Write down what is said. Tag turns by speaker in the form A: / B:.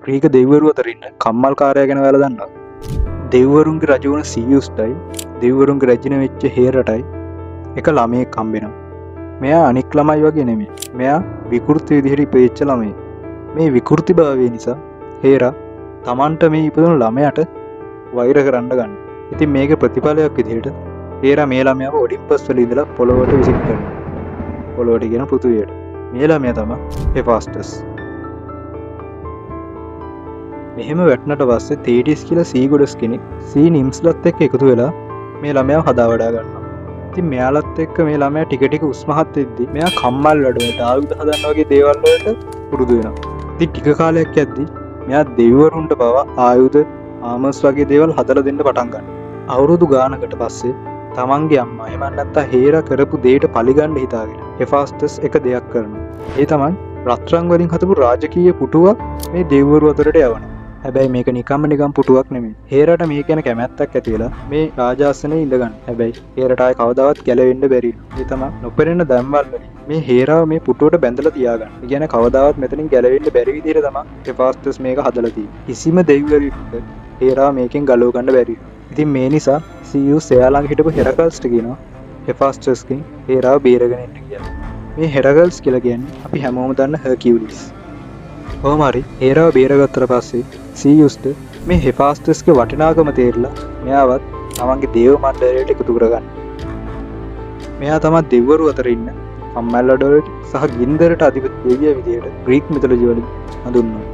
A: Greek දෙවිවරු අතර ඉන්න කම්මල්කාරයා ගැන ඔයාලා දන්නවද? දෙවිවරුන්ගේ රජ වුණ සීයුස්ටයි දෙවිවරුන්ගේ රජින වෙච්ච හේරටයි එක ළමයෙක් හම්බෙනවා. මෙයා අනික් ළමයි වගේ නෙමෙයි. මෙයා විකෘති විදිහට ඉපදිච්ච ළමයෙක්. මේ විකෘතිභාවය නිසා හේරා Tamanට මේ ඉපදුණු ළමයාට වෛර කරන්න ගන්නවා. ඉතින් මේකේ ප්‍රතිඵලයක් විදිහට හේරා මේ ළමයාව ඔලිම්පස් වල ඉඳලා පොළොවට විසිට කරනවා. පොළොවට කියන පෘථිවියට. මේ ළමයා තමයි හෙෆාස්ටස්. මෙහෙම වැටුණට පස්සේ තේටිස් කියලා සී ගොඩස් කෙනෙක් සී නිම්ස්ලත් එක්ක එකතු වෙලා මේ ළමයාව හදා වඩා ගන්නවා. ඉතින් මෙයාලත් එක්ක මේ ළමයා ටික ටික උස්මහත් වෙද්දි මෙයා කම්මල් වැඩවලට ආයුධ හදන්න වගේ දේවල් වලට පුරුදු වෙනවා. ඉතින් ටික කාලයක් යද්දි මෙයා දෙවිවරුන්ට බව ආයුධ ආමස් වගේ දේවල් හදලා දෙන්න පටන් ගන්නවා. අවුරුදු ගානකට පස්සේ තමන්ගේ අම්මා එහෙම නැත්නම් හේරා කරපු දෙයට පරිගන්න හිතාගෙන හෙෆාස්ටස් එක දෙයක් කරනවා. ඒ තමයි රත්රන් වලින් හදපු රාජකීය පුටුවක් මේ දෙවිවරු අතරට යවනවා. හැබැයි මේක නිකම් පුටුවක් නෙමෙයි. හේරාට මේක ගැන කැමැත්තක් ඇති වෙලා මේ රාජාසනේ ඉඳ ගන්න. හැබැයි හේරාට ආයේ කවදාවත් ගැලවෙන්න බැරි. ඒ තමයි නොපෙනෙන දැම්වල් වලින් මේ හේරාව මේ පුටුවට බැඳලා තියාගන්න. ඒ කියන්නේ කවදාවත් මෙතනින් ගැලවෙන්න බැරි විදිහට තමයි හෙෆාස්ටස් මේක හදලා තියෙන්නේ. කිසිම දෙවිවරයෙකුට හේරාව මේකෙන් ගලව ගන්න බැරි. ඉතින් මේ නිසා සීයුස් එයා ළඟ හිටපු හෙරකල්ස්ට කියනවා හෙෆාස්ටස්ගෙන් හේරාව බේරගෙන ඉන්න කියලා. මේ හෙරකල්ස් කියලා කියන්නේ අපි හැමෝම දන්න හර්කියුලිස්. කොහොම හරි හේරාව බේරගත්තට පස්සේ සීයුස්ට මේ හෙෆාස්ටස්ගේ වටිනාකම තේරිලා මෙයාවත් තමන්ගේ දේව මණ්ඩලයට එකතු කරගන්න. මෙයා තමයි දෙවිවරු අතර ඉන්න කම්මැල්ලඩවලට සහ ගින්දරට අධිපති දෙවියා විදියට ග්‍රීක මිතොලොජි වලින් හඳුන්වන්නේ.